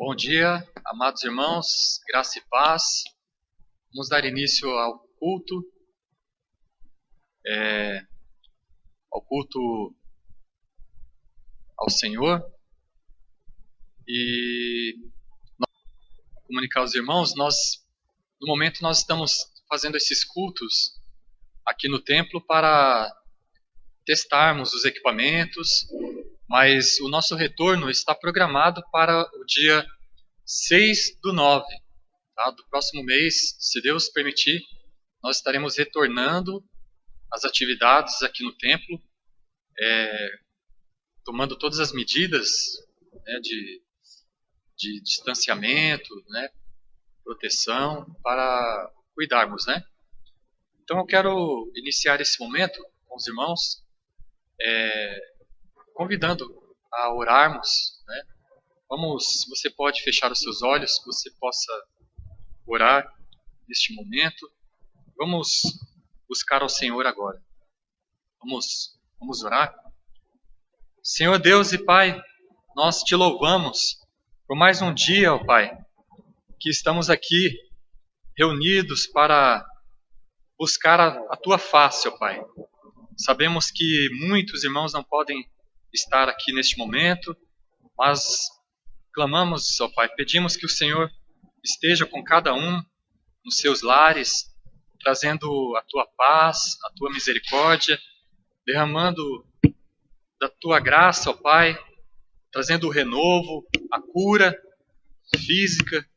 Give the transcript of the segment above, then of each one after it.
Bom dia, amados irmãos, graça e paz. Vamos dar início ao culto, ao culto ao Senhor. E comunicar aos irmãos, no momento nós estamos fazendo esses cultos aqui no templo para testarmos os equipamentos, mas o nosso retorno está programado para o dia 6/9, tá? Do próximo mês, se Deus permitir, nós estaremos retornando às atividades aqui no templo, tomando todas as medidas, né, de distanciamento, né, proteção, para cuidarmos, né? Então eu quero iniciar esse momento com os irmãos, convidando a orarmos, né? Se você pode fechar os seus olhos, que você possa orar neste momento. Vamos buscar ao Senhor agora. Vamos orar. Senhor Deus e Pai, nós te louvamos por mais um dia, ó Pai, que estamos aqui reunidos para buscar a Tua face, ó Pai. Sabemos que muitos irmãos não podem estar aqui neste momento, mas clamamos, ó Pai, pedimos que o Senhor esteja com cada um nos seus lares, trazendo a Tua paz, a Tua misericórdia, derramando da Tua graça, ó Pai, trazendo o renovo, a cura física.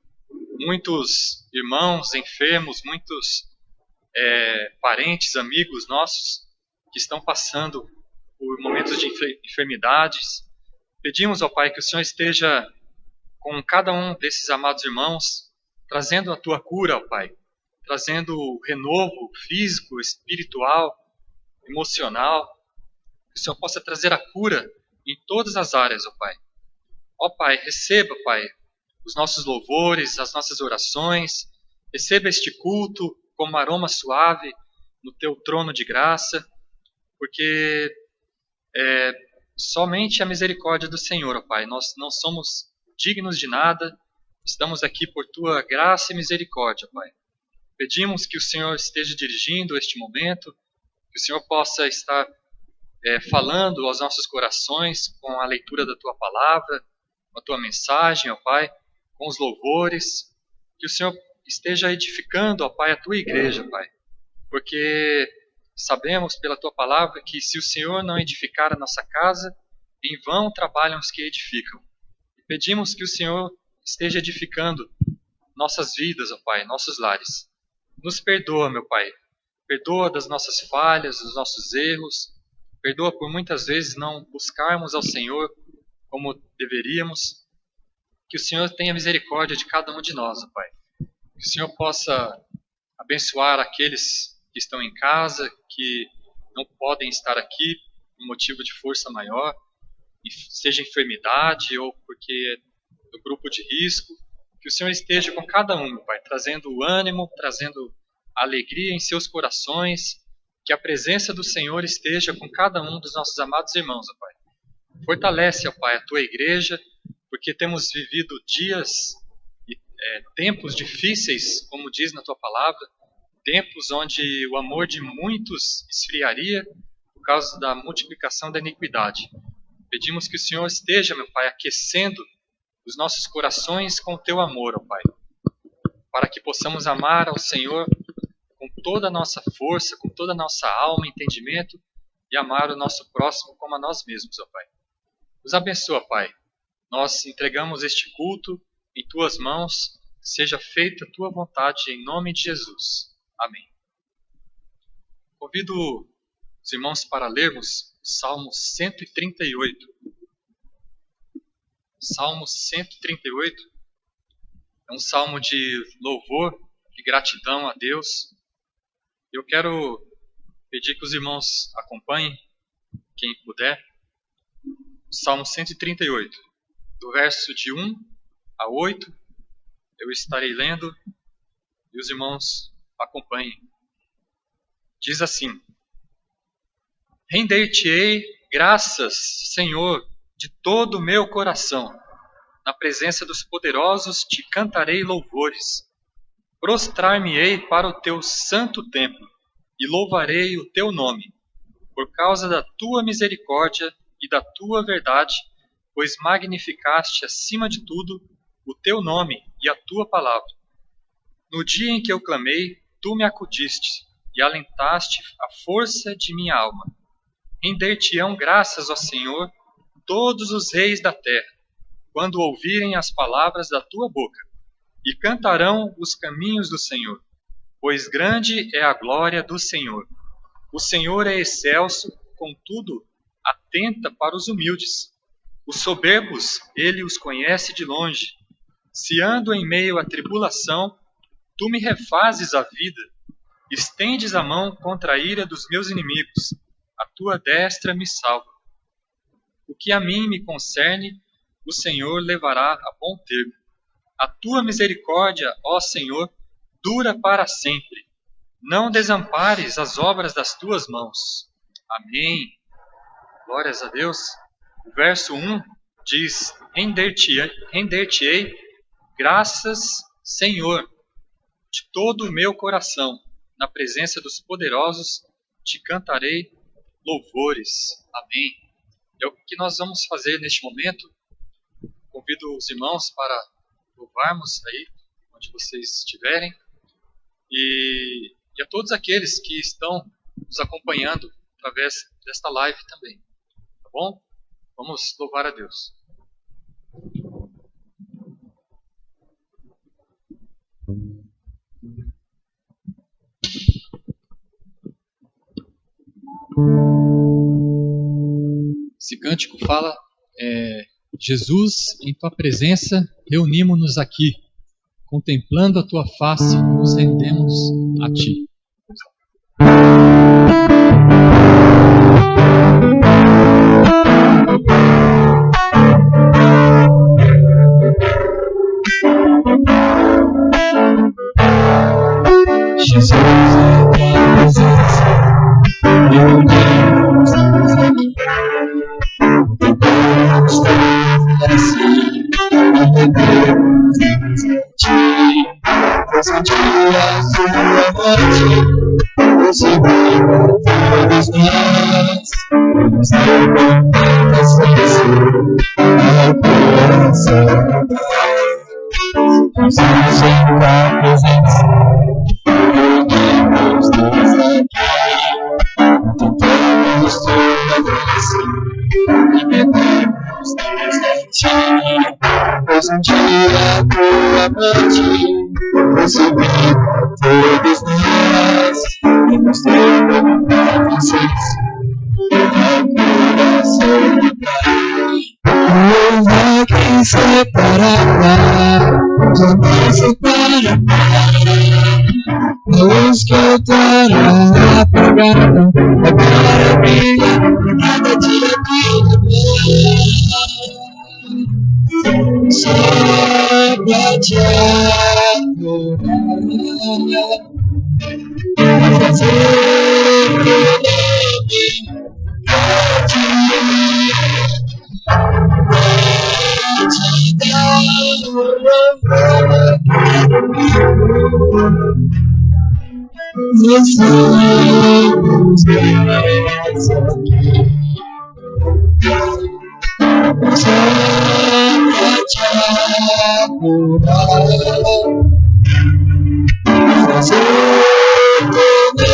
Muitos irmãos enfermos, muitos parentes, amigos nossos que estão passando por momentos de enfermidades. Pedimos, ó Pai, que o Senhor esteja com cada um desses amados irmãos, trazendo a Tua cura, ó Pai, trazendo o renovo físico, espiritual, emocional, que o Senhor possa trazer a cura em todas as áreas, ó Pai. Ó Pai, receba, Pai, os nossos louvores, as nossas orações, receba este culto como aroma suave no Teu trono de graça, porque somente a misericórdia do Senhor, ó Pai, nós não somos dignos de nada, estamos aqui por Tua graça e misericórdia, Pai. Pedimos que o Senhor esteja dirigindo este momento, que o Senhor possa estar falando aos nossos corações com a leitura da Tua palavra, com a Tua mensagem, ó Pai, com os louvores, que o Senhor esteja edificando, ó Pai, a Tua igreja, Pai, porque sabemos pela Tua palavra que se o Senhor não edificar a nossa casa, em vão trabalham os que edificam. E pedimos que o Senhor esteja edificando nossas vidas, ó Pai, nossos lares. Nos perdoa, meu Pai, perdoa das nossas falhas, dos nossos erros, perdoa por muitas vezes não buscarmos ao Senhor como deveríamos. Que o Senhor tenha misericórdia de cada um de nós, ó Pai. Que o Senhor possa abençoar aqueles que estão em casa, que não podem estar aqui por motivo de força maior, seja enfermidade ou porque é do grupo de risco. Que o Senhor esteja com cada um, meu Pai, trazendo ânimo, trazendo alegria em seus corações. Que a presença do Senhor esteja com cada um dos nossos amados irmãos, ó Pai. Fortalece, ó Pai, a Tua igreja, porque temos vivido dias e tempos difíceis, como diz na Tua palavra, tempos onde o amor de muitos esfriaria por causa da multiplicação da iniquidade. Pedimos que o Senhor esteja, meu Pai, aquecendo os nossos corações com o Teu amor, ó Pai, para que possamos amar ao Senhor com toda a nossa força, com toda a nossa alma, entendimento, e amar o nosso próximo como a nós mesmos, ó Pai. Nos abençoa, Pai. Nós entregamos este culto em Tuas mãos, seja feita a Tua vontade em nome de Jesus. Amém. Convido os irmãos para lermos o Salmo 138. Salmo 138 é um salmo de louvor, de gratidão a Deus. Eu quero pedir que os irmãos acompanhem, quem puder, o Salmo 138, do verso de 1 a 8, eu estarei lendo e os irmãos acompanhem. Diz assim: Render-te-ei graças, Senhor, de todo o meu coração, Na presença dos poderosos te cantarei louvores. Prostrar-me-ei para o teu santo templo e louvarei o teu nome, por causa da tua misericórdia e da tua verdade, pois magnificaste acima de tudo o teu nome e a tua palavra. No dia em que eu clamei, tu me acudiste e alentaste a força de minha alma. Render-te-ão graças, ó Senhor, todos os reis da terra, quando ouvirem as palavras da tua boca, e cantarão os caminhos do Senhor, pois grande é a glória do Senhor. O Senhor é excelso, contudo, atenta para os humildes. Os soberbos, ele os conhece de longe. Se ando em meio à tribulação, tu me refazes a vida. Estendes a mão contra a ira dos meus inimigos. A tua destra me salva. O que a mim me concerne, o Senhor levará a bom termo. A tua misericórdia, ó Senhor, dura para sempre. Não desampares as obras das tuas mãos. Amém. Glórias a Deus. O verso 1 diz: Render-te-ei graças, Senhor, de todo o meu coração. Na presença dos poderosos te cantarei louvores. Amém. É o que nós vamos fazer neste momento. Convido os irmãos para louvarmos aí, onde vocês estiverem. E a todos aqueles que estão nos acompanhando através desta live também. Tá bom? Vamos louvar a Deus. Esse cântico fala: Jesus, em tua presença, reunimos-nos aqui. Contemplando a tua face, nos rendemos a ti. Jesus, em tua presença, reunimos-nos aqui. Contemplamos tua face, nos rendemos a ti. Pois um dia a sua morte, o Senhor todos nós, nos deu completa acesso ao coração do Pai. Jesus, em tua presença, reunimos-nos aqui. Contemplamos tua face e rendemos-nos a ti. Pois um dia a tua morte recebeu todos nós e nos deu completa acesso ao coração do Pai. Não há quem separará, jamais separará. Luz que eu dará apagada, agora brilha, nada te apaga. Só pra te adorar, fazer o teu nome gratidão, estamos nessa aqui. Só pra te adorar, fazer o teu nome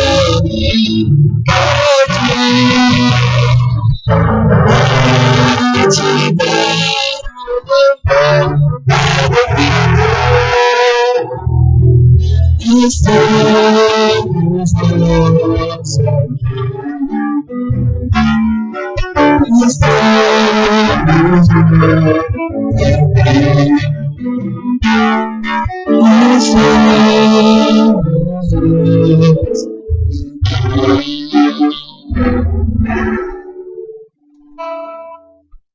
estamos nessa aqui.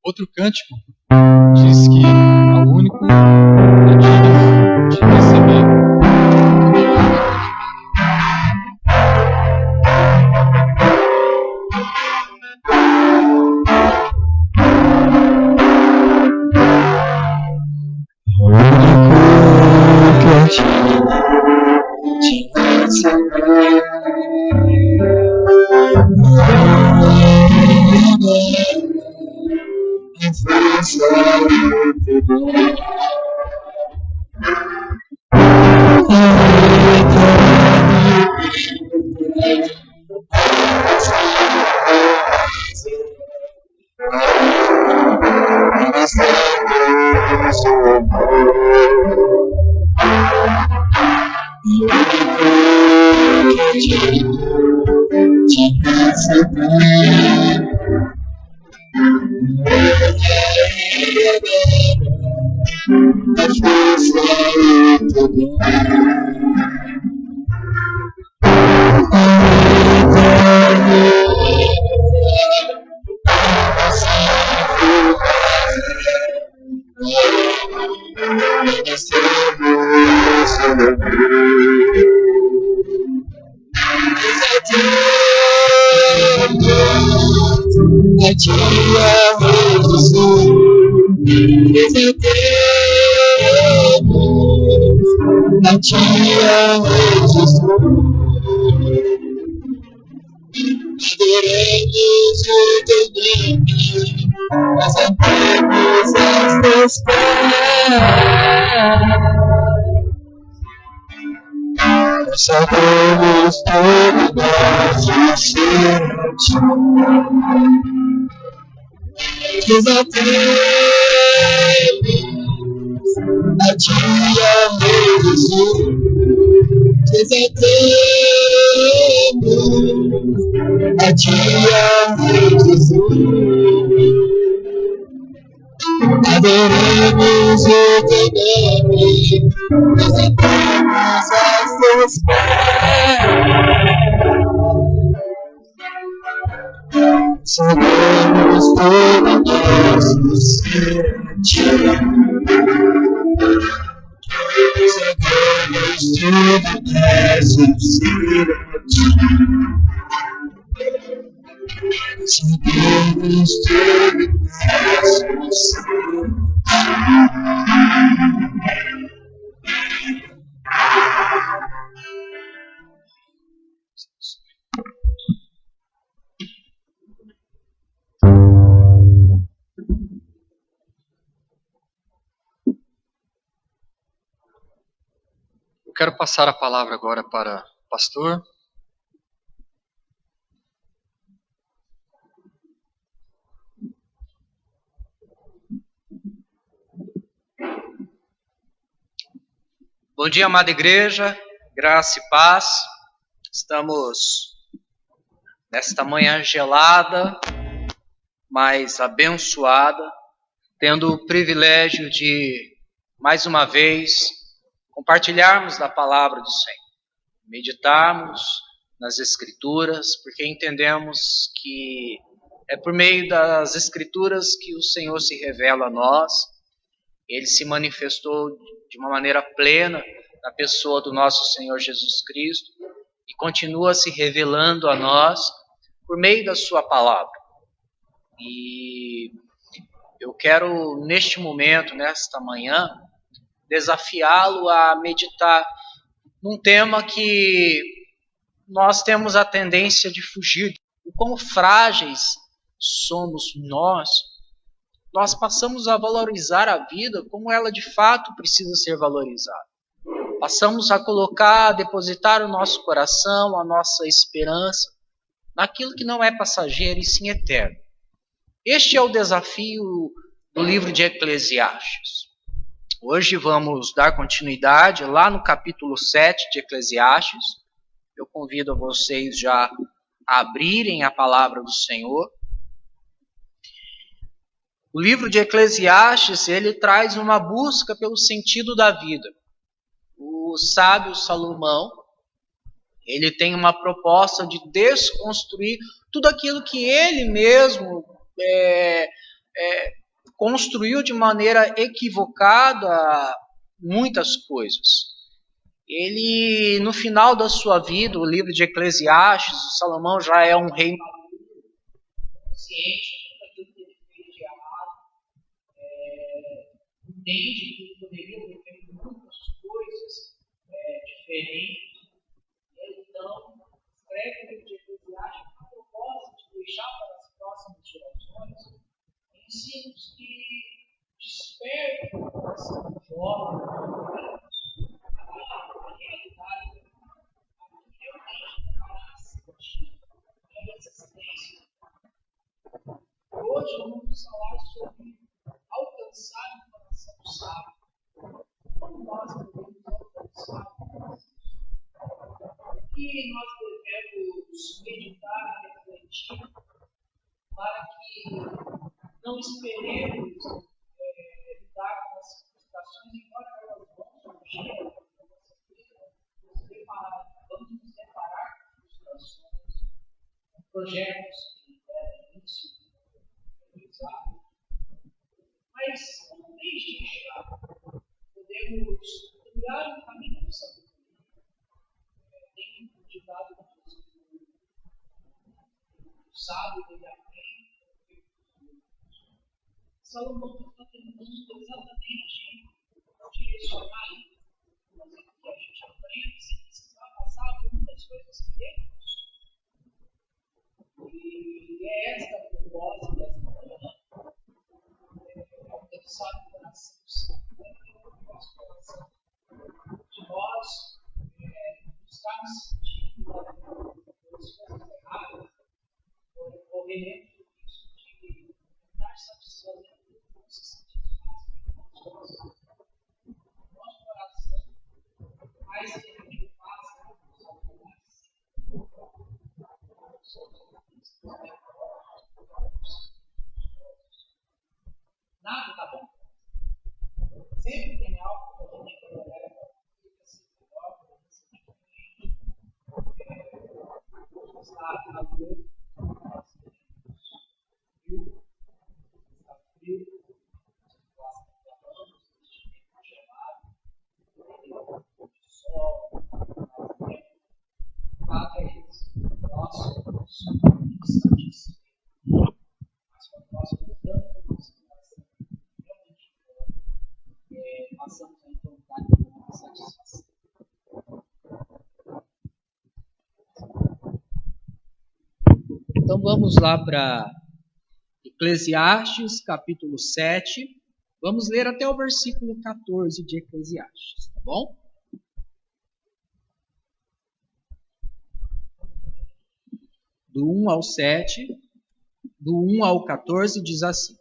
Outro cântico diz que é o único digno de receber. Sabemos todo nosso ser, desatemos a Ti, amém, Jesus. Desatemos a Ti, amém, Jesus. Adoremos o Teu nome, desatemos as Tuas sabemos todo nosso ser, sabemos tudo nosso ser, sabemos tudo nosso ser. Eu quero passar a palavra agora para o pastor. Bom dia, amada igreja, graça e paz. Estamos nesta manhã gelada, mas abençoada, tendo o privilégio de, mais uma vez, compartilharmos da palavra do Senhor, meditarmos nas Escrituras, porque entendemos que é por meio das Escrituras que o Senhor se revela a nós. Ele se manifestou de uma maneira plena na pessoa do nosso Senhor Jesus Cristo e continua se revelando a nós por meio da sua palavra. E eu quero, neste momento, nesta manhã, desafiá-lo a meditar num tema que nós temos a tendência de fugir. O quão frágeis somos nós passamos a valorizar a vida como ela de fato precisa ser valorizada. Passamos a colocar, a depositar o nosso coração, a nossa esperança naquilo que não é passageiro e sim eterno. Este é o desafio do livro de Eclesiastes. Hoje vamos dar continuidade lá no capítulo 7 de Eclesiastes. Eu convido a vocês já a abrirem a palavra do Senhor. O livro de Eclesiastes, ele traz uma busca pelo sentido da vida. O sábio Salomão, ele tem uma proposta de desconstruir tudo aquilo que ele mesmo construiu de maneira equivocada muitas coisas. Ele, no final da sua vida, o livro de Eclesiastes, o Salomão já é um rei consciente daquilo que ele fez de errado, entende que ele poderia ter feito muitas coisas diferentes. Então, existência. Hoje vamos falar sobre alcançar o coração do sábio. Como nós podemos alcançar o coração do sábio? E nós devemos meditar, refletir, para que não esperemos lidar com as frustrações, embora elas vão surgir na nossa vida, vamos nos deparar com frustrações, com projetos que devem início, realizar. Mas não deixe de chegar. Podemos trilhar o caminho do sabedoria. Tem um ditado que diz que o sábio dele aprende. Salomão está tentando exatamente direcionar isso, fazer com que a gente aprenda sem precisar passar por muitas coisas que ele passou. E é esta a proposta dessa manhã, alcançar o coração santo, o nosso coração, de nós estarmos sentindo as coisas erradas, ou remendo isso de estar satisfazendo. Nosso coração, mais que a gente faça, nada está bom. Sempre tem algo que a gente trabalha, fica sempre melhor, fica sempre diferente. Está na dor, nós temos está frio. Nada é isso. Nós somos instantes. Mas quando nós voltamos ao nosso coração, realmente passamos a encontrar uma satisfação. Então vamos lá para Eclesiastes, capítulo 7. Vamos ler até o versículo 14 de Eclesiastes, tá bom? Do 1 ao 7, do 1 ao 14, diz assim: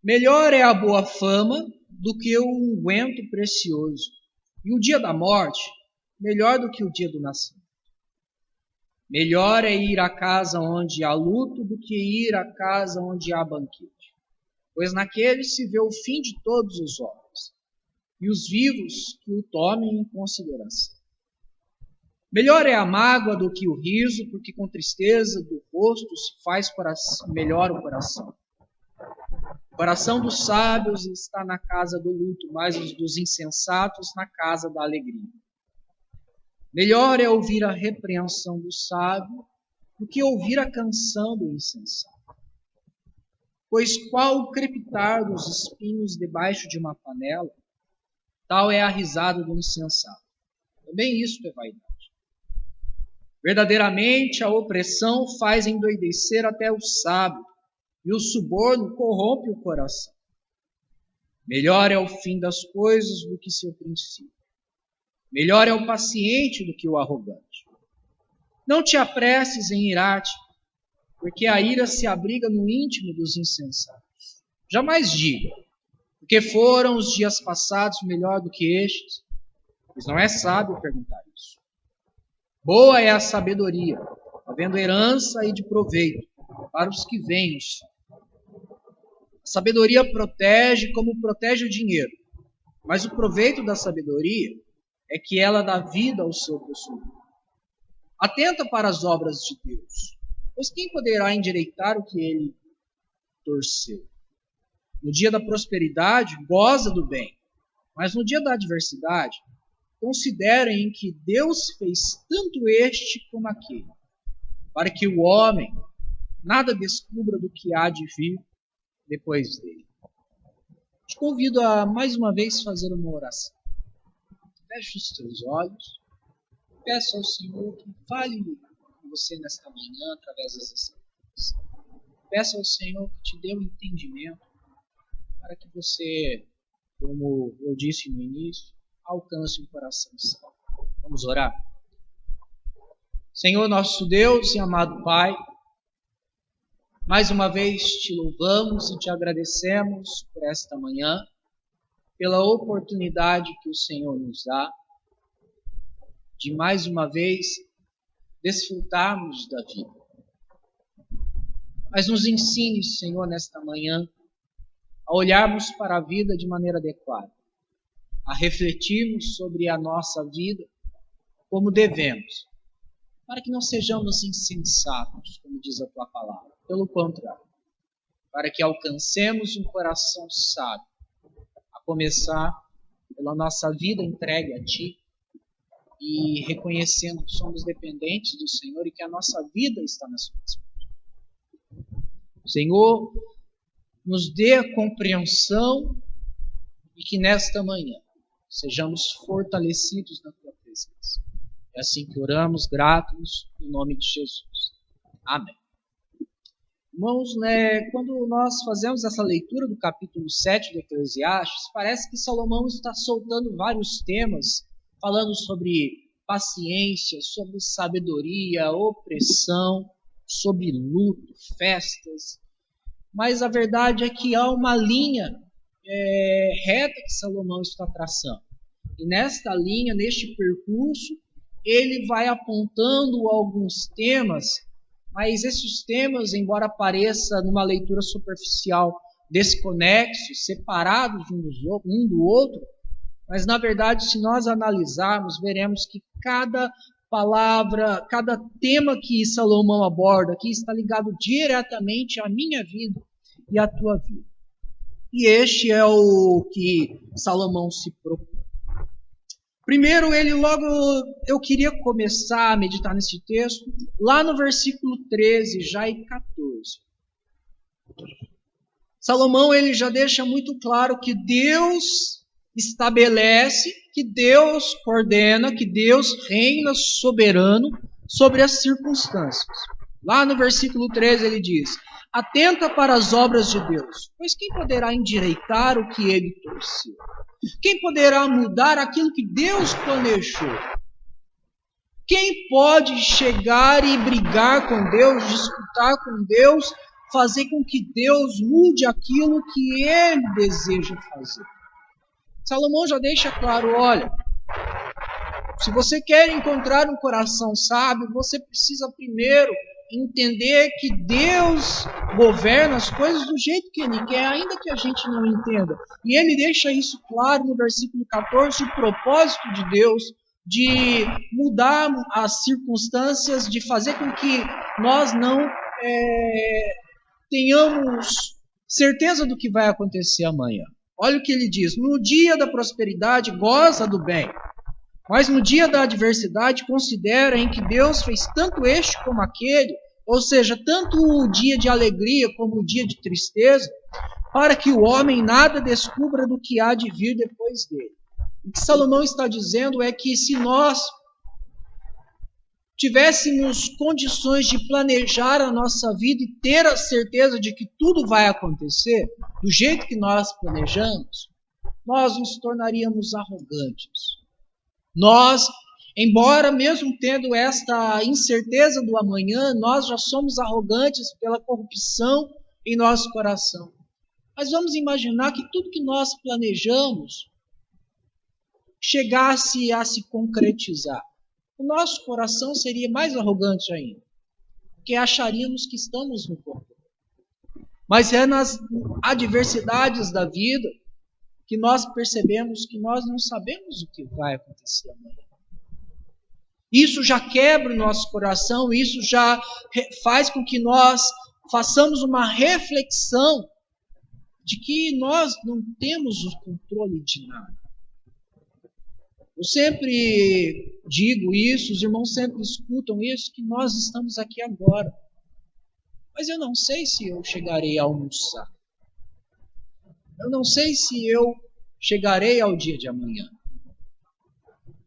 Melhor é a boa fama do que o unguento precioso, e o dia da morte melhor do que o dia do nascimento. Melhor é ir à casa onde há luto do que ir à casa onde há banquete, pois naquele se vê o fim de todos os homens, e os vivos que o tomem em consideração. Melhor é a mágoa do que o riso, porque com tristeza do rosto se faz melhor o coração. O coração dos sábios está na casa do luto, mas os dos insensatos na casa da alegria. Melhor é ouvir a repreensão do sábio do que ouvir a canção do insensato. Pois qual o crepitar dos espinhos debaixo de uma panela, tal é a risada do insensato. Também isso é vaidade. Verdadeiramente a opressão faz endoidecer até o sábio, e o suborno corrompe o coração. Melhor é o fim das coisas do que seu princípio. Melhor é o paciente do que o arrogante. Não te apresses em irar-te, porque a ira se abriga no íntimo dos insensatos. Jamais diga, porque foram os dias passados melhor do que estes, pois não é sábio perguntar isso. Boa é a sabedoria, havendo herança e de proveito para os que veem o sol. A sabedoria protege como protege o dinheiro, mas o proveito da sabedoria é que ela dá vida ao seu possuidor. Atenta para as obras de Deus, pois quem poderá endireitar o que ele torceu? No dia da prosperidade, goza do bem, mas no dia da adversidade, considerem que Deus fez tanto este como aquele, para que o homem nada descubra do que há de vir depois dele. Te convido a mais uma vez fazer uma oração. Feche os teus olhos, peça ao Senhor que fale com você nesta manhã através das Escrituras. Peça ao Senhor que te dê um entendimento para que você, como eu disse no início, alcance um coração santo. Vamos orar? Senhor nosso Deus e amado Pai, mais uma vez te louvamos e te agradecemos por esta manhã, pela oportunidade que o Senhor nos dá de mais uma vez desfrutarmos da vida. Mas nos ensine, Senhor, nesta manhã, a olharmos para a vida de maneira adequada, a refletirmos sobre a nossa vida como devemos, para que não sejamos insensatos, como diz a tua palavra. Pelo contrário, para que alcancemos um coração sábio, a começar pela nossa vida entregue a Ti e reconhecendo que somos dependentes do Senhor e que a nossa vida está nas Suas mãos. Senhor, nos dê a compreensão e que nesta manhã sejamos fortalecidos na Tua presença. É assim que oramos, gratos, em nome de Jesus. Amém. Irmãos, quando nós fazemos essa leitura do capítulo 7 do Eclesiastes, parece que Salomão está soltando vários temas, falando sobre paciência, sobre sabedoria, opressão, sobre luto, festas. Mas a verdade é que há uma linha reta que Salomão está traçando. E nesta linha, neste percurso, ele vai apontando alguns temas, mas esses temas, embora pareça numa leitura superficial, desconexos, separados um do outro, mas na verdade, se nós analisarmos, veremos que cada palavra, cada tema que Salomão aborda aqui está ligado diretamente à minha vida e à tua vida. E este é o que Salomão se propõe. Primeiro, eu queria começar a meditar nesse texto, lá no versículo 13, já e 14. Salomão, ele já deixa muito claro que Deus estabelece, que Deus coordena, que Deus reina soberano sobre as circunstâncias. Lá no versículo 13 ele diz: atenta para as obras de Deus, pois quem poderá endireitar o que ele torceu? Quem poderá mudar aquilo que Deus planejou? Quem pode chegar e brigar com Deus, disputar com Deus, fazer com que Deus mude aquilo que ele deseja fazer? Salomão já deixa claro, olha, se você quer encontrar um coração sábio, você precisa primeiro entender que Deus governa as coisas do jeito que Ele quer, ainda que a gente não entenda. E ele deixa isso claro no versículo 14, o propósito de Deus de mudar as circunstâncias, de fazer com que nós não tenhamos certeza do que vai acontecer amanhã. Olha o que ele diz: no dia da prosperidade goza do bem, mas no dia da adversidade considera em que Deus fez tanto este como aquele, ou seja, tanto o dia de alegria como o dia de tristeza, para que o homem nada descubra do que há de vir depois dele. O que Salomão está dizendo é que se nós tivéssemos condições de planejar a nossa vida e ter a certeza de que tudo vai acontecer do jeito que nós planejamos, nós nos tornaríamos arrogantes. Nós, embora mesmo tendo esta incerteza do amanhã, nós já somos arrogantes pela corrupção em nosso coração. Mas vamos imaginar que tudo que nós planejamos chegasse a se concretizar. O nosso coração seria mais arrogante ainda, porque acharíamos que estamos no controle. Mas é nas adversidades da vida que nós percebemos que nós não sabemos o que vai acontecer amanhã. Isso já quebra o nosso coração, isso já faz com que nós façamos uma reflexão de que nós não temos o controle de nada. Eu sempre digo isso, os irmãos sempre escutam isso, que nós estamos aqui agora. Mas eu não sei se eu chegarei a almoçar. Eu não sei se eu chegarei ao dia de amanhã.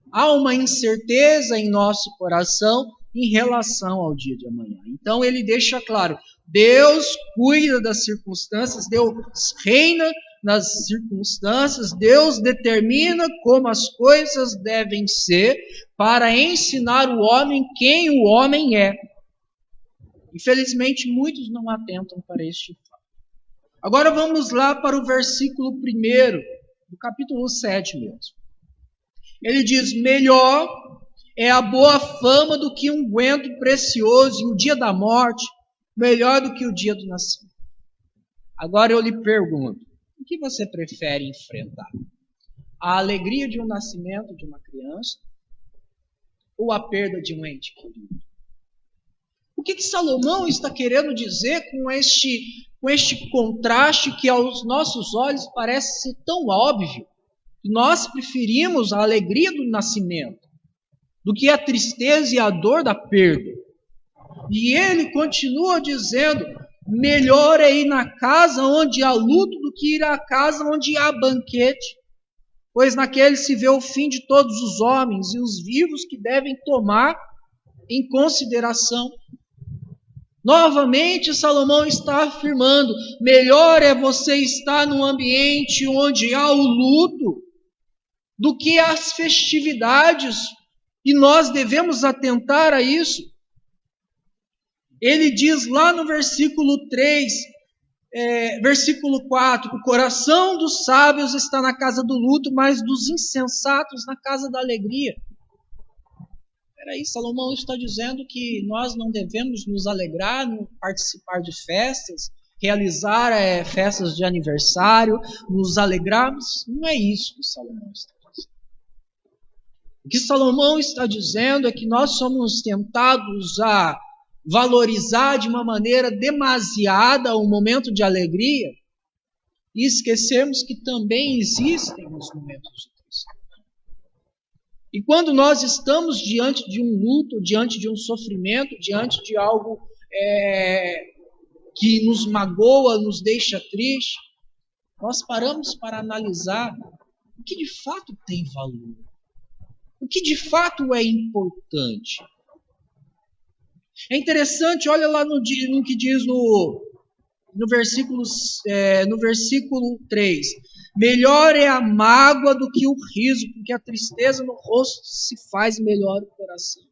Há uma incerteza em nosso coração em relação ao dia de amanhã. Então ele deixa claro, Deus cuida das circunstâncias, Deus reina nas circunstâncias, Deus determina como as coisas devem ser para ensinar o homem quem o homem é. Infelizmente, muitos não atentam para este fato. Agora vamos lá para o versículo 1 do capítulo 7 mesmo. Ele diz: melhor é a boa fama do que um unguento precioso, e o dia da morte melhor do que o dia do nascimento. Agora eu lhe pergunto, o que você prefere enfrentar? A alegria de um nascimento de uma criança ou a perda de um ente querido? O que Salomão está querendo dizer com este contraste que aos nossos olhos parece ser tão óbvio? Nós preferimos a alegria do nascimento do que a tristeza e a dor da perda. E ele continua dizendo: melhor é ir na casa onde há luto do que ir à casa onde há banquete, pois naquele se vê o fim de todos os homens e os vivos que devem tomar em consideração. Novamente, Salomão está afirmando: melhor é você estar num ambiente onde há o luto do que as festividades, e nós devemos atentar a isso. Ele diz lá no versículo 3, versículo 4, o coração dos sábios está na casa do luto, mas dos insensatos na casa da alegria. Peraí, Salomão está dizendo que nós não devemos nos alegrar, participar de festas, realizar festas de aniversário, nos alegrarmos? Não é isso que Salomão está dizendo. O que Salomão está dizendo é que nós somos tentados a valorizar de uma maneira demasiada o momento de alegria e esquecermos que também existem os momentos de tristeza. E quando nós estamos diante de um luto, diante de um sofrimento, diante de algo que nos magoa, nos deixa triste, nós paramos para analisar o que de fato tem valor, o que de fato é importante. É interessante, olha lá no que diz no versículo 3. Melhor é a mágoa do que o riso, porque a tristeza no rosto se faz melhor o coração.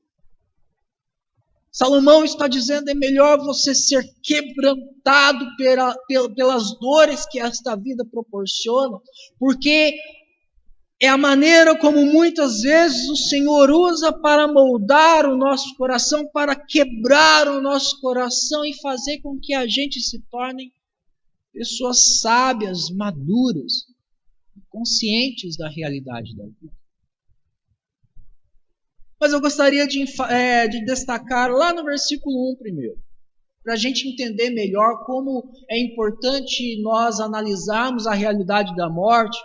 Salomão está dizendo: é melhor você ser quebrantado pelas dores que esta vida proporciona, porque é a maneira como muitas vezes o Senhor usa para moldar o nosso coração, para quebrar o nosso coração e fazer com que a gente se torne pessoas sábias, maduras, conscientes da realidade da vida. Mas eu gostaria de destacar lá no versículo 1 primeiro, para a gente entender melhor como é importante nós analisarmos a realidade da morte,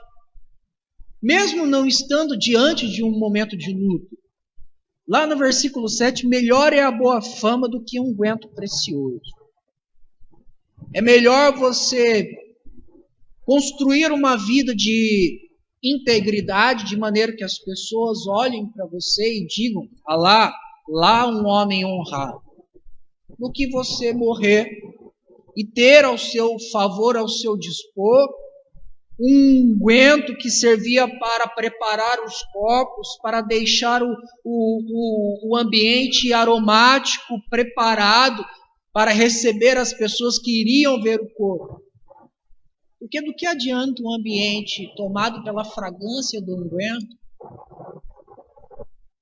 mesmo não estando diante de um momento de luto. Lá no versículo 7, melhor é a boa fama do que um unguento precioso. É melhor você construir uma vida de integridade, de maneira que as pessoas olhem para você e digam: ah lá um homem honrado, do que você morrer e ter ao seu favor, ao seu dispor, um unguento que servia para preparar os corpos, para deixar o ambiente aromático preparado para receber as pessoas que iriam ver o corpo. Porque do que adianta um ambiente tomado pela fragrância do unguento,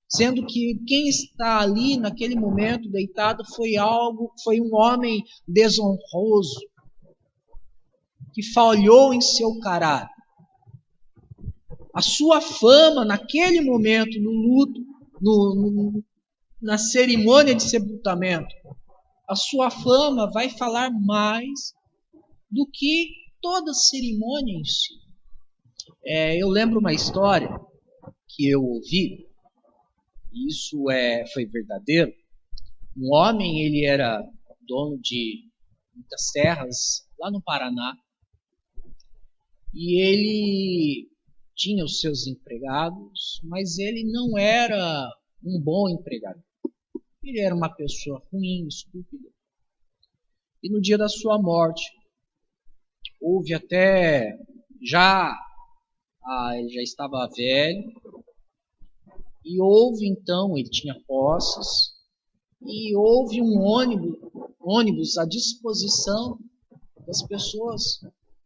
sendo que quem está ali naquele momento deitado foi um homem desonroso, que falhou em seu caráter. A sua fama naquele momento, no luto, na cerimônia de sepultamento, a sua fama vai falar mais do que toda a cerimônia em si. Eu lembro uma história que eu ouvi, e isso foi verdadeiro. Um homem, ele era dono de muitas terras lá no Paraná, e ele tinha os seus empregados, mas ele não era um bom empregado. Ele era uma pessoa ruim, estúpida. E no dia da sua morte, houve até Ele já estava velho, e houve então, ele tinha posses, e houve um ônibus à disposição das pessoas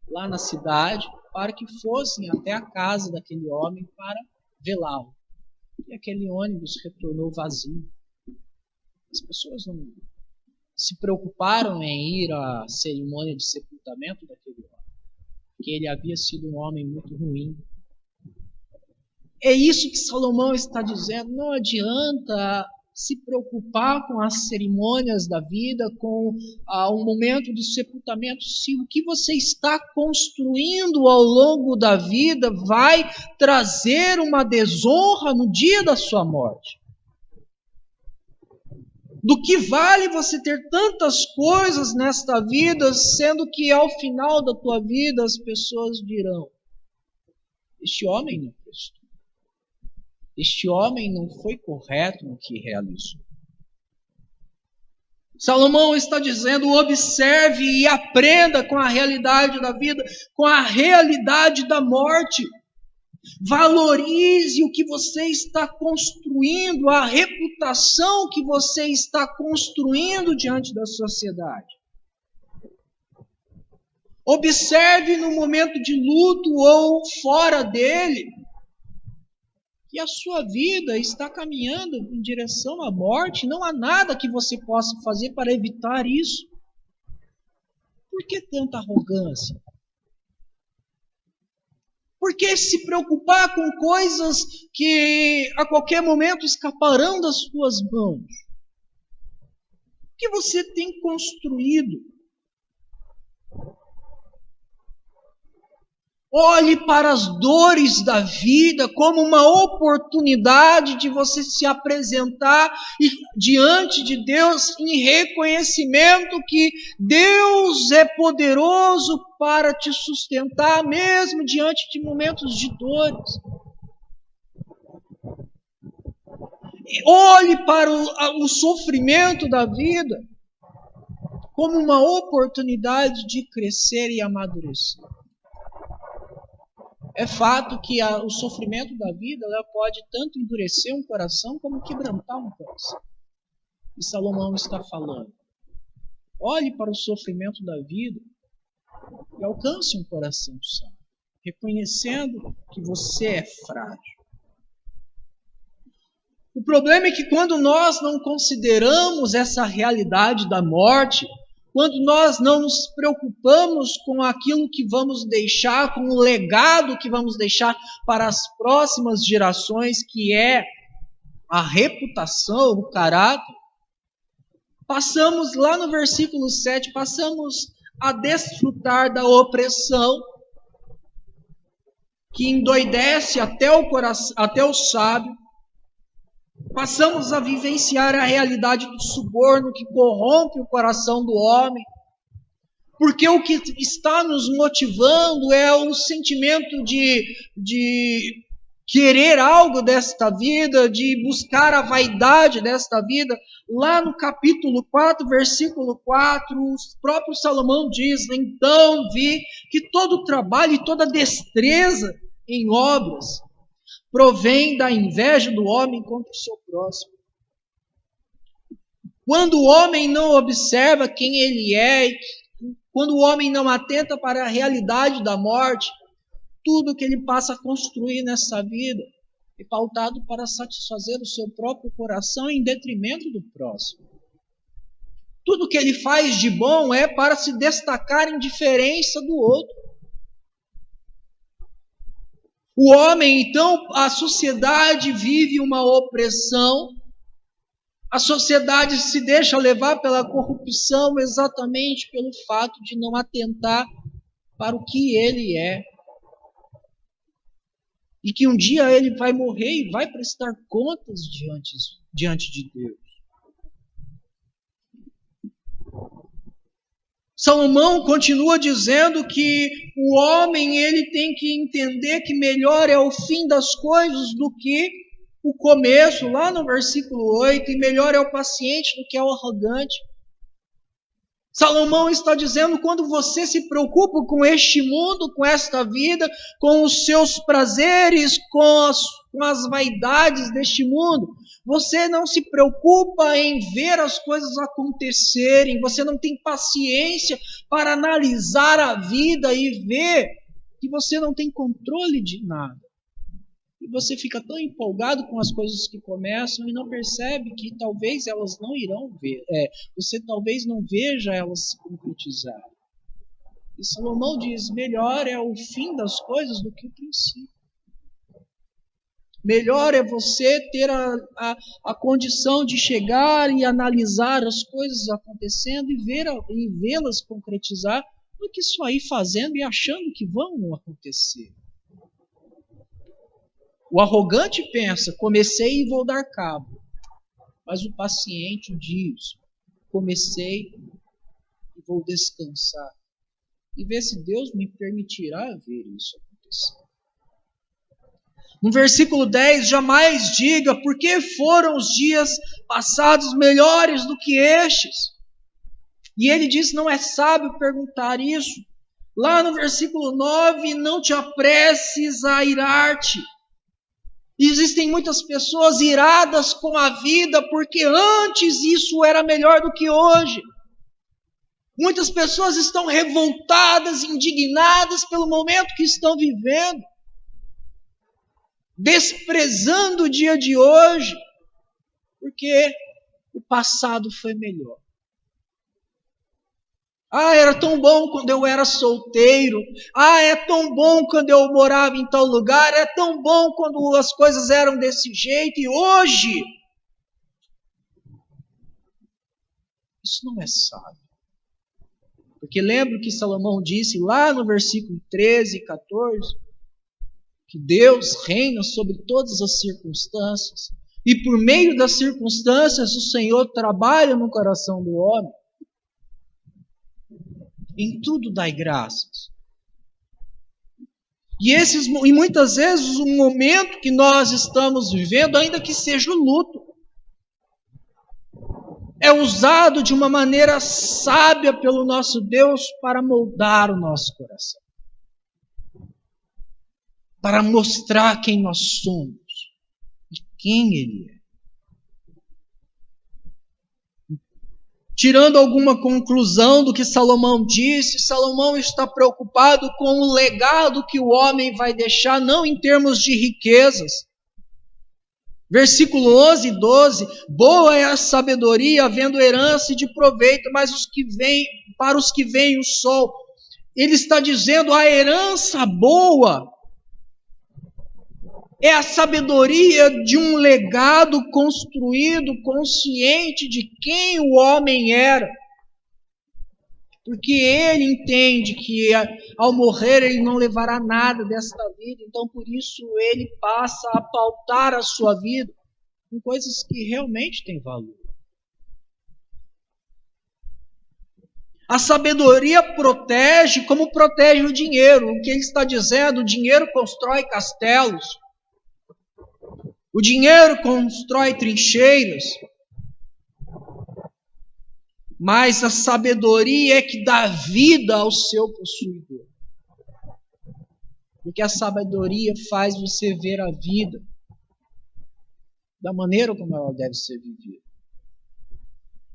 lá na cidade para que fossem até a casa daquele homem para velá-lo. E aquele ônibus retornou vazio. As pessoas não se preocuparam em ir à cerimônia de sepultamento daquele homem, porque ele havia sido um homem muito ruim. É isso que Salomão está dizendo. Não adianta se preocupar com as cerimônias da vida, com um momento de sepultamento, se o que você está construindo ao longo da vida vai trazer uma desonra no dia da sua morte. Do que vale você ter tantas coisas nesta vida, sendo que ao final da tua vida as pessoas dirão: este homem não prestou. Este homem não foi correto no que realizou. Salomão está dizendo: observe e aprenda com a realidade da vida, com a realidade da morte. Valorize o que você está construindo, a reputação que você está construindo diante da sociedade. Observe no momento de luto ou fora dele, que a sua vida está caminhando em direção à morte. Não há nada que você possa fazer para evitar isso. Por que tanta arrogância? Por que se preocupar com coisas que a qualquer momento escaparão das suas mãos? O que você tem construído? Olhe para as dores da vida como uma oportunidade de você se apresentar diante de Deus em reconhecimento que Deus é poderoso para te sustentar mesmo diante de momentos de dores. Olhe para o sofrimento da vida como uma oportunidade de crescer e amadurecer. É fato que o sofrimento da vida pode tanto endurecer um coração como quebrantar um coração. E Salomão está falando: olhe para o sofrimento da vida e alcance um coração sábio, reconhecendo que você é frágil. O problema é que quando nós não consideramos essa realidade da morte, quando nós não nos preocupamos com aquilo que vamos deixar, com o legado que vamos deixar para as próximas gerações, que é a reputação, o caráter, passamos lá no versículo 7, passamos a desfrutar da opressão, que endoidece até o sábio. Passamos a vivenciar a realidade do suborno que corrompe o coração do homem, porque o que está nos motivando é o sentimento de querer algo desta vida, de buscar a vaidade desta vida. Lá no capítulo 4, versículo 4, o próprio Salomão diz: então vi que todo trabalho e toda destreza em obras provém da inveja do homem contra o seu próximo. Quando o homem não observa quem ele é, quando o homem não atenta para a realidade da morte, tudo que ele passa a construir nessa vida é pautado para satisfazer o seu próprio coração em detrimento do próximo. Tudo que ele faz de bom é para se destacar em diferença do outro. O homem, então, a sociedade vive uma opressão, a sociedade se deixa levar pela corrupção exatamente pelo fato de não atentar para o que ele é. E que um dia ele vai morrer e vai prestar contas diante de Deus. Salomão continua dizendo que o homem ele tem que entender que melhor é o fim das coisas do que o começo, lá no versículo 8, e melhor é o paciente do que é o arrogante. Salomão está dizendo, quando você se preocupa com este mundo, com esta vida, com os seus prazeres, com as vaidades deste mundo, você não se preocupa em ver as coisas acontecerem, você não tem paciência para analisar a vida e ver que você não tem controle de nada. E você fica tão empolgado com as coisas que começam e não percebe que talvez elas não irão ver. Você talvez não veja elas se concretizar. E Salomão diz, melhor é o fim das coisas do que o princípio. Melhor é você ter a condição de chegar e analisar as coisas acontecendo e vê-las concretizar, do que só ir fazendo e achando que vão acontecer. O arrogante pensa, comecei e vou dar cabo. Mas o paciente diz, comecei e vou descansar. E ver se Deus me permitirá ver isso acontecer. No versículo 10, jamais diga, por que foram os dias passados melhores do que estes? E ele diz, não é sábio perguntar isso. Lá no versículo 9, não te apresses a irar-te. Existem muitas pessoas iradas com a vida porque antes isso era melhor do que hoje. Muitas pessoas estão revoltadas, indignadas pelo momento que estão vivendo, desprezando o dia de hoje, porque o passado foi melhor. Era tão bom quando eu era solteiro. É tão bom quando eu morava em tal lugar. É tão bom quando as coisas eram desse jeito. E hoje, isso não é sábio. Porque lembra que Salomão disse lá no versículo 13 e 14, que Deus reina sobre todas as circunstâncias. E por meio das circunstâncias, o Senhor trabalha no coração do homem. Em tudo dai graças. E muitas vezes o momento que nós estamos vivendo, ainda que seja o luto, é usado de uma maneira sábia pelo nosso Deus para moldar o nosso coração. Para mostrar quem nós somos e quem Ele é. Tirando alguma conclusão do que Salomão disse, Salomão está preocupado com o legado que o homem vai deixar, não em termos de riquezas. Versículo 11 e 12, boa é a sabedoria, havendo herança e de proveito, mas para os que vêm o sol. Ele está dizendo, a herança boa é a sabedoria de um legado construído, consciente de quem o homem era. Porque ele entende que ao morrer ele não levará nada desta vida. Então por isso ele passa a pautar a sua vida com coisas que realmente têm valor. A sabedoria protege como protege o dinheiro. O que ele está dizendo? O dinheiro constrói castelos. O dinheiro constrói trincheiras, mas a sabedoria é que dá vida ao seu possuidor. Porque a sabedoria faz você ver a vida da maneira como ela deve ser vivida.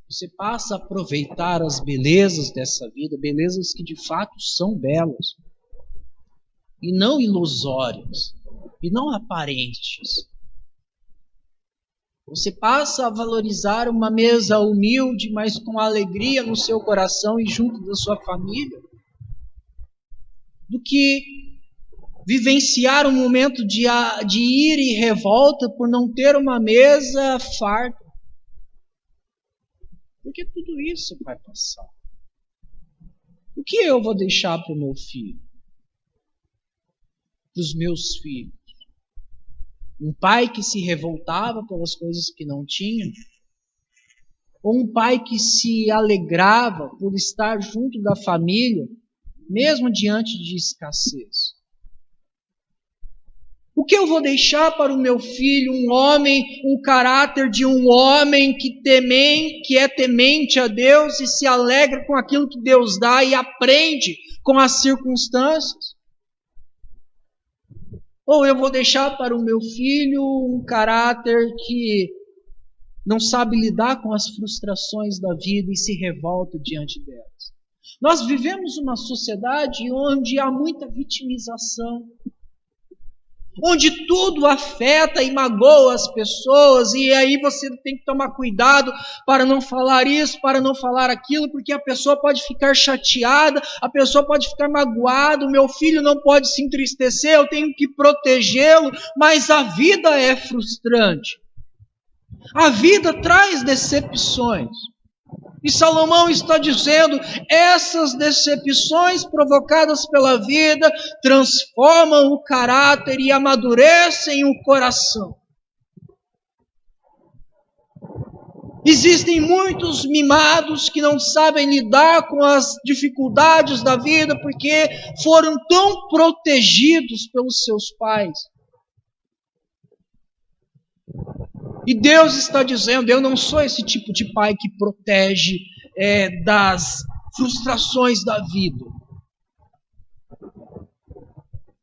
Você passa a aproveitar as belezas dessa vida, belezas que de fato são belas, e não ilusórias, e não aparentes. Você passa a valorizar uma mesa humilde, mas com alegria no seu coração e junto da sua família, do que vivenciar um momento de ira e revolta por não ter uma mesa farta. Porque tudo isso vai passar. O que eu vou deixar para o meu filho? Para os meus filhos? Um pai que se revoltava pelas coisas que não tinha? Ou um pai que se alegrava por estar junto da família, mesmo diante de escassez? O O que eu vou deixar para o meu filho? Um homem, um caráter de um homem que é temente a Deus e se alegra com aquilo que Deus dá e aprende com as circunstâncias? Ou eu vou deixar para o meu filho um caráter que não sabe lidar com as frustrações da vida e se revolta diante delas? Nós vivemos uma sociedade onde há muita vitimização, onde tudo afeta e magoa as pessoas, e aí você tem que tomar cuidado para não falar isso, para não falar aquilo, porque a pessoa pode ficar chateada, a pessoa pode ficar magoada, o meu filho não pode se entristecer, eu tenho que protegê-lo, mas a vida é frustrante. A vida traz decepções. E Salomão está dizendo, essas decepções provocadas pela vida transformam o caráter e amadurecem o coração. Existem muitos mimados que não sabem lidar com as dificuldades da vida porque foram tão protegidos pelos seus pais. E Deus está dizendo, eu não sou esse tipo de pai que protege das frustrações da vida.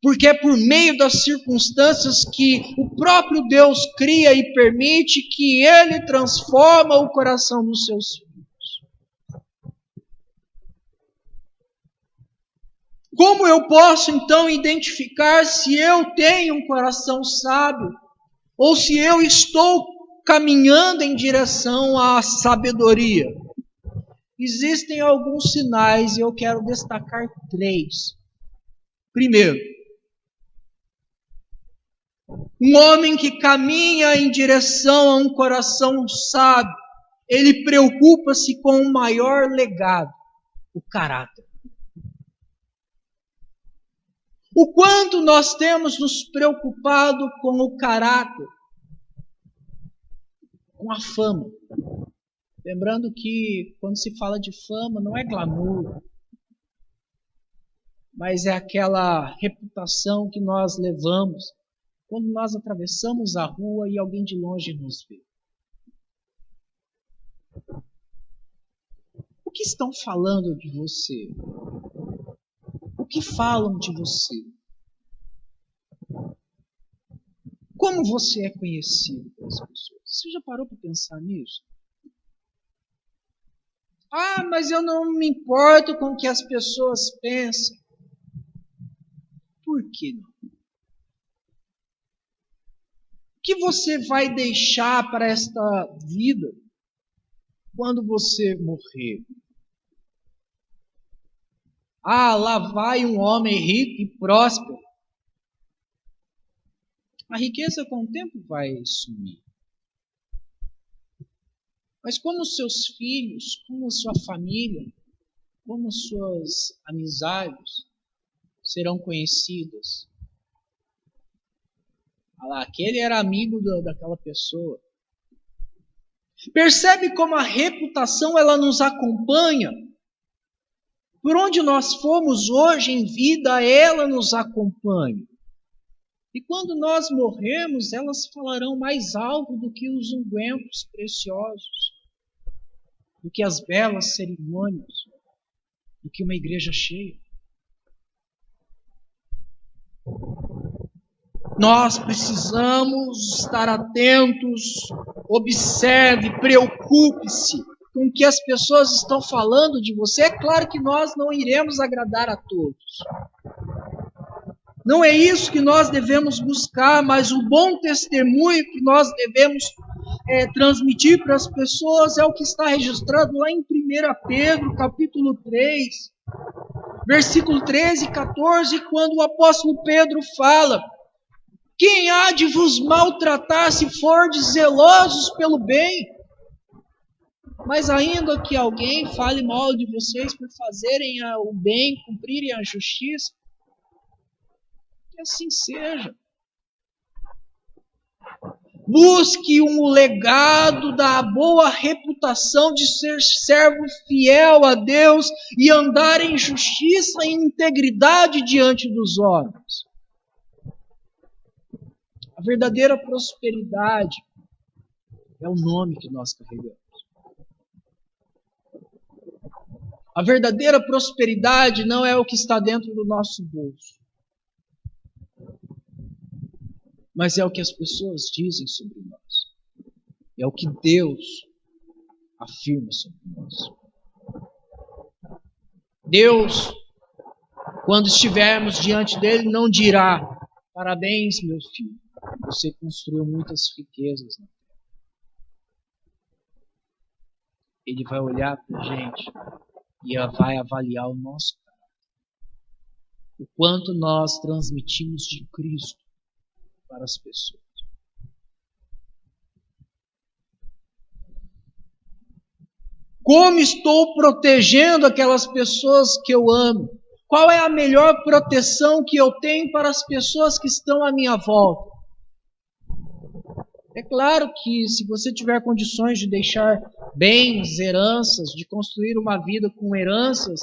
Porque é por meio das circunstâncias que o próprio Deus cria e permite que Ele transforma o coração dos seus filhos. Como eu posso então identificar se eu tenho um coração sábio? Ou se eu estou caminhando em direção à sabedoria? Existem alguns sinais e eu quero destacar 3. Primeiro, um homem que caminha em direção a um coração sábio, ele preocupa-se com o maior legado, o caráter. O quanto nós temos nos preocupado com o caráter, com a fama. Lembrando que quando se fala de fama não é glamour, mas é aquela reputação que nós levamos quando nós atravessamos a rua e alguém de longe nos vê. O que estão falando de você? O que falam de você? Como você é conhecido pelas pessoas? Você já parou para pensar nisso? Ah, mas eu não me importo com o que as pessoas pensam. Por que não? O que você vai deixar para esta vida quando você morrer? Ah, lá vai um homem rico e próspero. A riqueza com o tempo vai sumir. Mas como os seus filhos, como a sua família, como as suas amizades serão conhecidas? Ah lá, aquele era amigo daquela pessoa. Percebe como a reputação ela nos acompanha? Por onde nós formos hoje em vida, ela nos acompanha. E quando nós morrermos, elas falarão mais alto do que os ungüentos preciosos, do que as belas cerimônias, do que uma igreja cheia. Nós precisamos estar atentos, observe, preocupe-se com o que as pessoas estão falando de você. É claro que nós não iremos agradar a todos. Não é isso que nós devemos buscar, mas o bom testemunho que nós devemos transmitir para as pessoas é o que está registrado lá em 1 Pedro, capítulo 3, versículo 13 e 14, quando o apóstolo Pedro fala: quem há de vos maltratar se fordes zelosos pelo bem? Mas ainda que alguém fale mal de vocês por fazerem o bem, cumprirem a justiça, que assim seja. Busque um legado da boa reputação de ser servo fiel a Deus e andar em justiça e integridade diante dos homens. A verdadeira prosperidade é o nome que nós carregamos. A verdadeira prosperidade não é o que está dentro do nosso bolso, mas é o que as pessoas dizem sobre nós. É o que Deus afirma sobre nós. Deus, quando estivermos diante dele, não dirá: parabéns, meu filho, você construiu muitas riquezas na terra. Ele vai olhar para a gente e vai avaliar o nosso caráter. O quanto nós transmitimos de Cristo para as pessoas. Como estou protegendo aquelas pessoas que eu amo? Qual é a melhor proteção que eu tenho para as pessoas que estão à minha volta? É claro que se você tiver condições de deixar bens, heranças, de construir uma vida com heranças,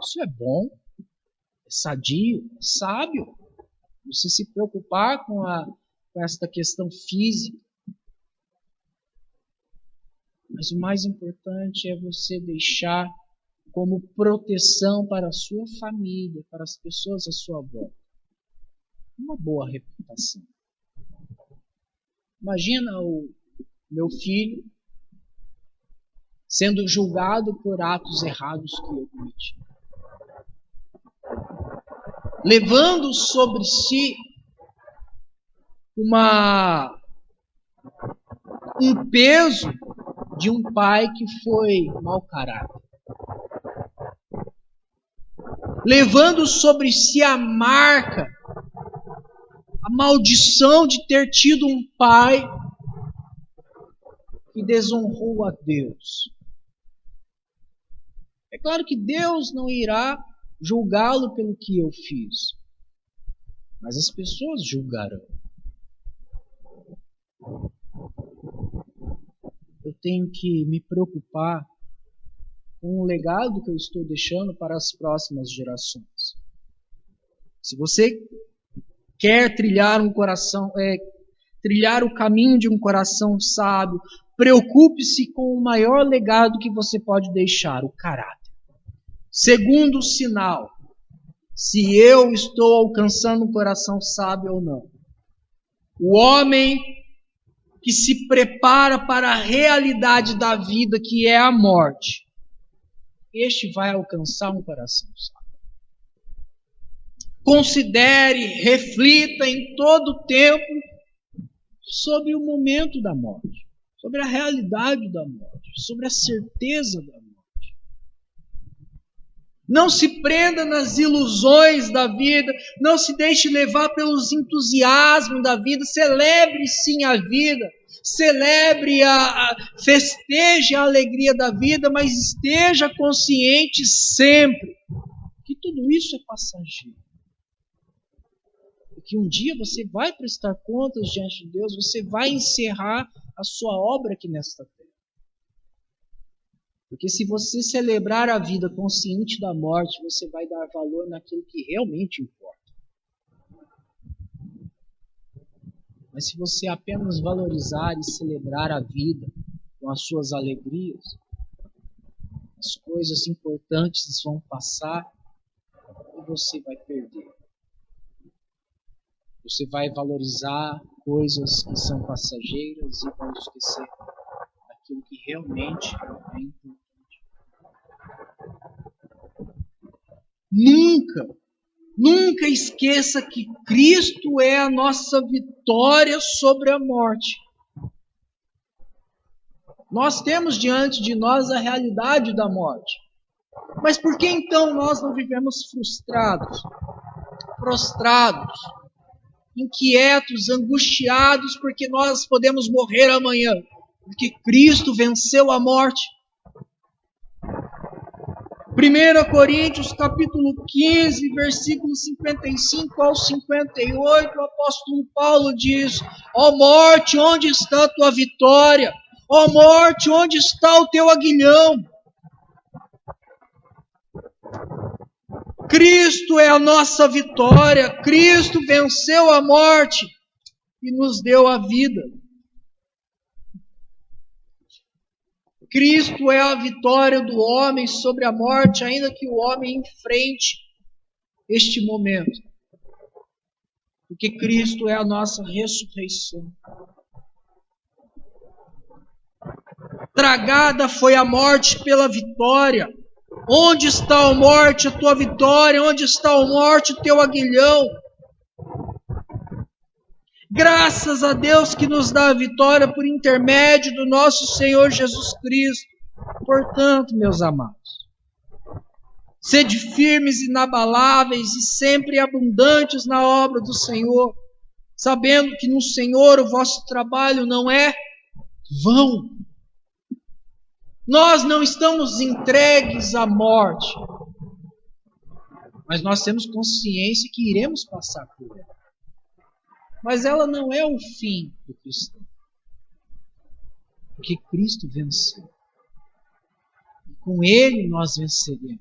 isso é bom, é sadio, é sábio. Você se preocupar com esta questão física. Mas o mais importante é você deixar como proteção para a sua família, para as pessoas à sua volta, uma boa reputação. Imagina o meu filho sendo julgado por atos errados que eu cometi, levando sobre si um peso de um pai que foi mau caráter, levando sobre si a marca, a maldição de ter tido um pai que desonrou a Deus. É claro que Deus não irá julgá-lo pelo que eu fiz, mas as pessoas julgarão. Eu tenho que me preocupar com o legado que eu estou deixando para as próximas gerações. Se você quer trilhar trilhar o caminho de um coração sábio, preocupe-se com o maior legado que você pode deixar, o caráter. Segundo sinal, se eu estou alcançando um coração sábio ou não. O homem que se prepara para a realidade da vida, que é a morte, este vai alcançar um coração sábio. Considere, reflita em todo o tempo sobre o momento da morte, sobre a realidade da morte, sobre a certeza da morte. Não se prenda nas ilusões da vida, não se deixe levar pelos entusiasmos da vida, celebre sim a vida, celebre, festeje a alegria da vida, mas esteja consciente sempre que tudo isso é passageiro. Que um dia você vai prestar contas diante de Deus, você vai encerrar a sua obra aqui nesta terra. Porque se você celebrar a vida consciente da morte, você vai dar valor naquilo que realmente importa. Mas se você apenas valorizar e celebrar a vida com as suas alegrias, as coisas importantes vão passar e você vai perder. Você vai valorizar coisas que são passageiras e vai esquecer daquilo que realmente é importante. Nunca esqueça que Cristo é a nossa vitória sobre a morte. Nós temos diante de nós a realidade da morte. Mas por que então nós não vivemos frustrados, prostrados, inquietos, angustiados, porque nós podemos morrer amanhã? Porque Cristo venceu a morte. 1 Coríntios capítulo 15, versículos 55 ao 58, o apóstolo Paulo diz: ó morte, onde está a tua vitória? Ó morte, onde está o teu aguilhão? Cristo é a nossa vitória, Cristo venceu a morte. e nos deu a vida. Cristo é a vitória do homem sobre a morte, ainda que o homem enfrente este momento. Porque Cristo é a nossa ressurreição. Tragada foi a morte pela vitória. Onde está a morte, a tua vitória? Onde está a morte, o teu aguilhão? Graças a Deus que nos dá a vitória por intermédio do nosso Senhor Jesus Cristo. Portanto, meus amados, sede firmes, inabaláveis e sempre abundantes na obra do Senhor, sabendo que no Senhor o vosso trabalho não é vão. Nós não estamos entregues à morte, mas nós temos consciência que iremos passar por ela. Mas ela não é o fim do cristão, porque Cristo venceu. E com Ele nós venceremos.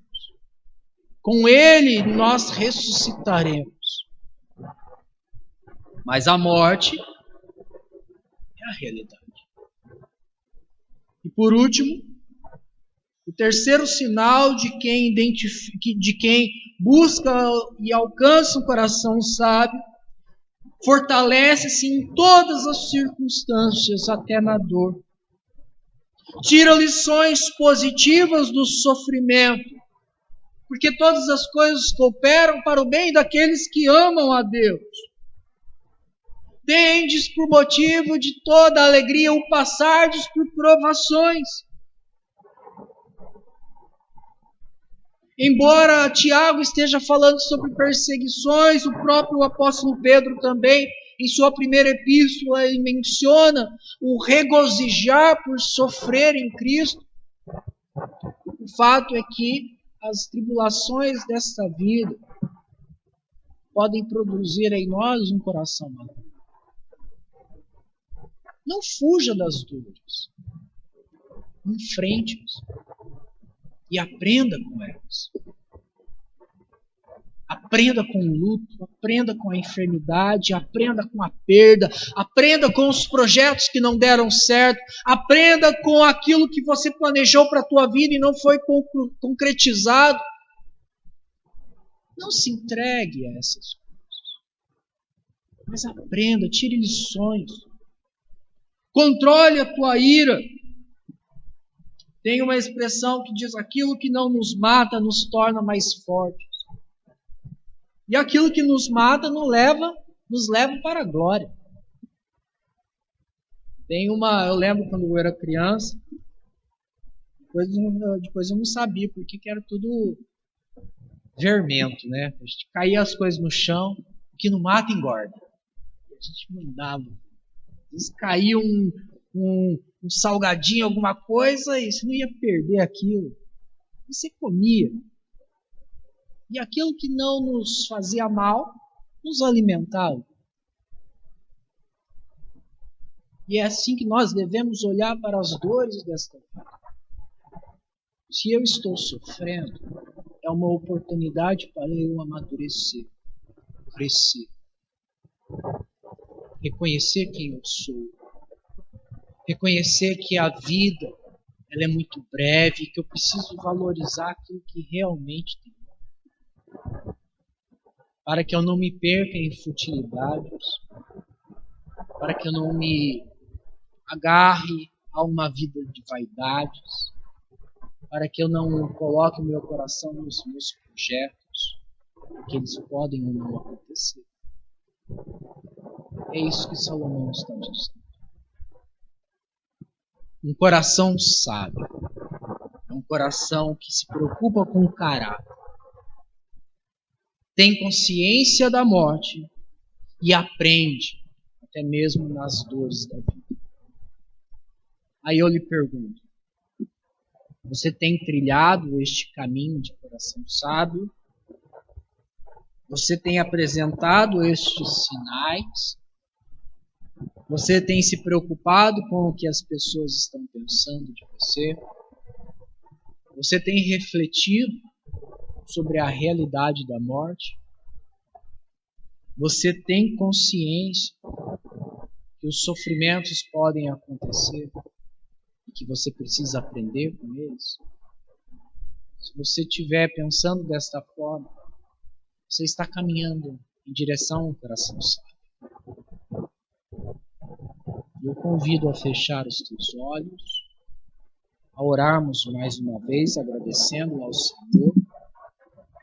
Com Ele nós ressuscitaremos. Mas a morte é a realidade. E por último, o terceiro sinal de quem busca e alcança um coração sábio, fortalece-se em todas as circunstâncias, até na dor. Tira lições positivas do sofrimento, porque todas as coisas cooperam para o bem daqueles que amam a Deus. Tendes por motivo de toda alegria o passardes por provações. Embora Tiago esteja falando sobre perseguições, o próprio apóstolo Pedro também, em sua primeira epístola, ele menciona o regozijar por sofrer em Cristo. O fato é que as tribulações desta vida podem produzir em nós um coração maduro. Não fuja das dores. Enfrente-as. E aprenda com elas. Aprenda com o luto, aprenda com a enfermidade, aprenda com a perda, aprenda com os projetos que não deram certo, aprenda com aquilo que você planejou para a tua vida e não foi concretizado. Não se entregue a essas coisas. Mas aprenda, tire lições. Controle a tua ira. Tem uma expressão que diz: aquilo que não nos mata nos torna mais fortes. E aquilo que nos mata nos leva para a glória. Eu lembro quando eu era criança, depois eu não sabia porque que era tudo vermento, né? A gente caía as coisas no chão, o que não mata engorda. A gente mandava. Às vezes caía um salgadinho, alguma coisa, e você não ia perder aquilo. Você comia. E aquilo que não nos fazia mal, nos alimentava. E é assim que nós devemos olhar para as dores desta vida. Se eu estou sofrendo, é uma oportunidade para eu amadurecer, crescer. Reconhecer quem eu sou. Reconhecer que a vida ela é muito breve, que eu preciso valorizar aquilo que realmente tem. Para que eu não me perca em futilidades, para que eu não me agarre a uma vida de vaidades, para que eu não coloque o meu coração nos meus projetos, porque eles podem ou não acontecer. É isso que Salomão está dizendo. Um coração sábio é um coração que se preocupa com o caráter, tem consciência da morte e aprende, até mesmo nas dores da vida. Aí eu lhe pergunto, você tem trilhado este caminho de coração sábio? Você tem apresentado estes sinais? Você tem se preocupado com o que as pessoas estão pensando de você? Você tem refletido sobre a realidade da morte? Você tem consciência que os sofrimentos podem acontecer e que você precisa aprender com eles. Se você estiver pensando desta forma, você está caminhando em direção ao coração sábio. Eu convido a fechar os teus olhos, a orarmos mais uma vez, agradecendo ao Senhor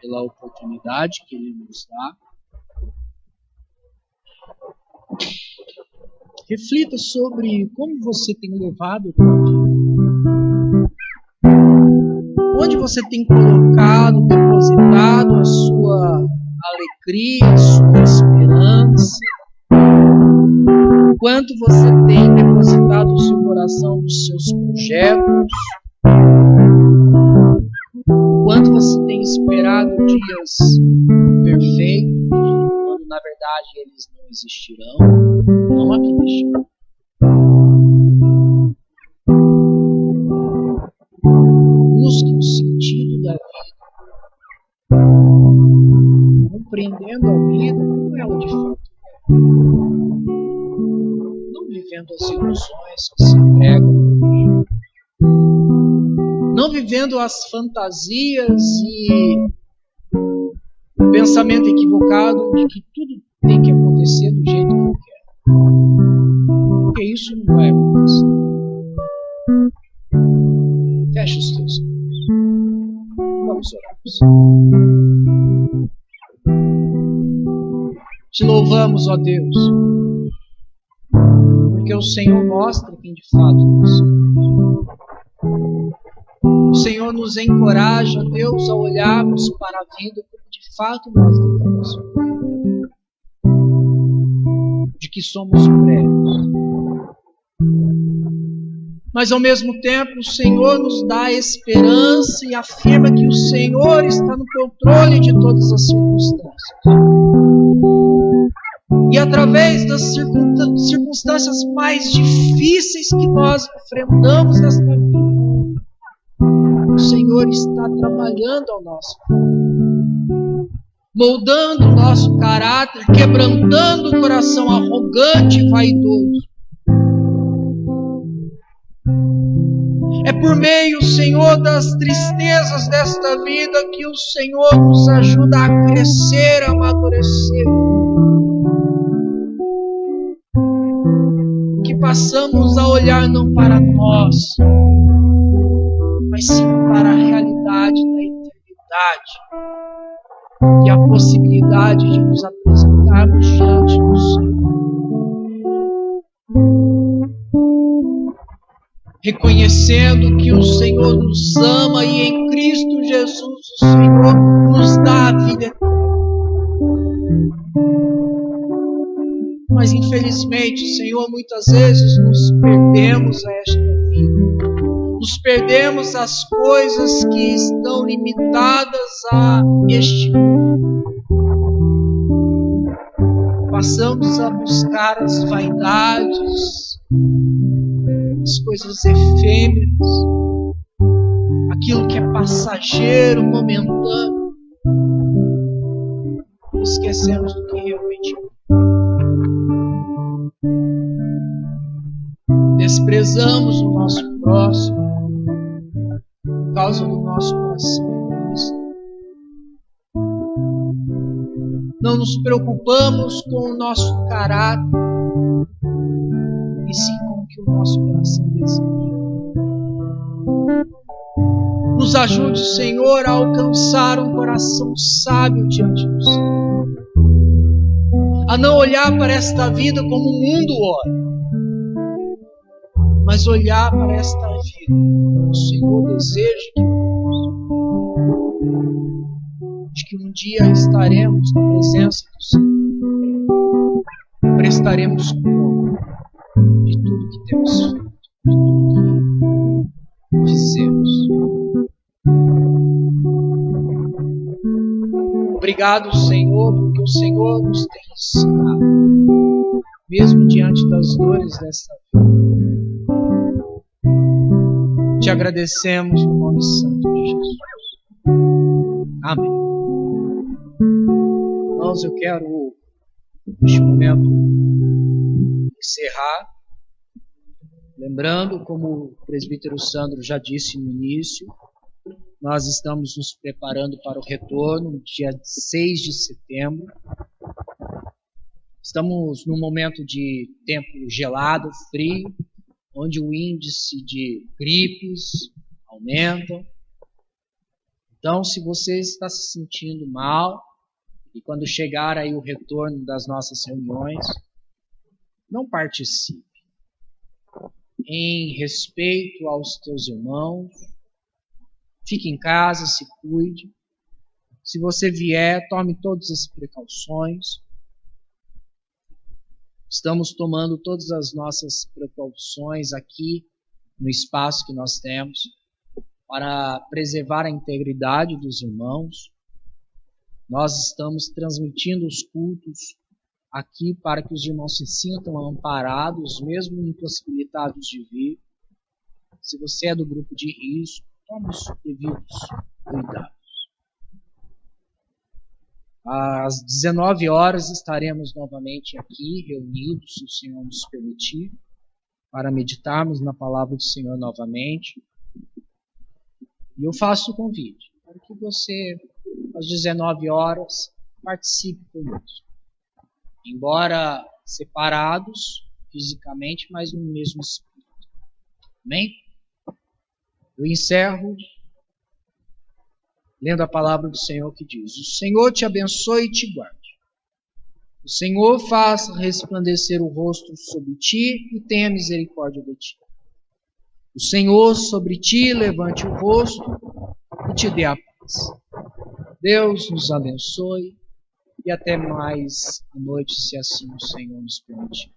pela oportunidade que Ele nos dá. Reflita sobre como você tem levado a tua vida. Onde você tem colocado, depositado a sua alegria, a sua esperança. Quanto você tem depositado o seu coração nos seus projetos. Quanto você tem esperado dias perfeitos, quando na verdade eles não existirão, não aqui deixar. Busque o sentido da vida, compreendendo a vida como ela de fato é. Não vivendo as ilusões que se pregam hoje. Não vivendo as fantasias e o pensamento equivocado de que tudo tem que acontecer do jeito que eu quero. Porque isso não vai acontecer. Feche os teus olhos. Vamos orar. Te louvamos, ó Deus, porque o Senhor mostra quem de fato nós somos. O Senhor nos encoraja, Deus, a olharmos para a vida como de fato nós devemos. De que somos prévios. Mas ao mesmo tempo o Senhor nos dá esperança e afirma que o Senhor está no controle de todas as circunstâncias. E através das circunstâncias mais difíceis que nós enfrentamos nesta vida, o Senhor está trabalhando ao nosso favor, moldando o nosso caráter, quebrantando o coração arrogante e vaidoso. É por meio, Senhor, das tristezas desta vida que o Senhor nos ajuda a crescer, a amadurecer. Que passamos a olhar não para nós, mas sim para a realidade da eternidade e a possibilidade de nos apresentarmos diante do Senhor. Reconhecendo que o Senhor nos ama e em Cristo Jesus o Senhor nos dá a vida eterna. Mas infelizmente, Senhor, muitas vezes nos perdemos a esta vida. Nos perdemos as coisas que estão limitadas a este mundo. Passamos a buscar as vaidades, as coisas efêmeras, aquilo que é passageiro, momentâneo. E esquecemos do que realmente é. Desprezamos o nosso próximo por causa do nosso coração egoísta. Não nos preocupamos com o nosso caráter, e sim com o que o nosso coração deseja. Nos ajude, Senhor, a alcançar um coração sábio diante do Senhor. A não olhar para esta vida como o mundo olha, mas olhar para esta vida como o Senhor deseja que vivamos. De que um dia estaremos na presença do Senhor. Prestaremos conta de tudo que temos feito, de tudo que fizemos. Obrigado, Senhor, porque o Senhor nos tem ensinado, mesmo diante das dores desta vida. Te agradecemos no nome santo de Jesus. Amém. Irmãos, eu quero, neste momento, encerrar. Lembrando, como o presbítero Sandro já disse no início, nós estamos nos preparando para o retorno no dia 6 de setembro. Estamos num momento de tempo gelado, frio, onde o índice de gripes aumenta. Então, se você está se sentindo mal, e quando chegar aí o retorno das nossas reuniões, não participe. Em respeito aos teus irmãos, fique em casa, se cuide. Se você vier, tome todas as precauções. Estamos tomando todas as nossas precauções aqui no espaço que nós temos para preservar a integridade dos irmãos. Nós estamos transmitindo os cultos aqui para que os irmãos se sintam amparados, mesmo impossibilitados de vir. Se você é do grupo de risco, tome os devidos cuidados. Às 19 horas estaremos novamente aqui, reunidos, se o Senhor nos permitir, para meditarmos na palavra do Senhor novamente. E eu faço o convite para que você, às 19 horas, participe conosco. Embora separados fisicamente, mas no mesmo espírito. Amém? Eu encerro lendo a palavra do Senhor que diz: O Senhor te abençoe e te guarde. O Senhor faça resplandecer o rosto sobre ti e tenha misericórdia de ti. O Senhor sobre ti levante o rosto e te dê a paz. Deus nos abençoe e até mais à noite, se assim o Senhor nos permitir.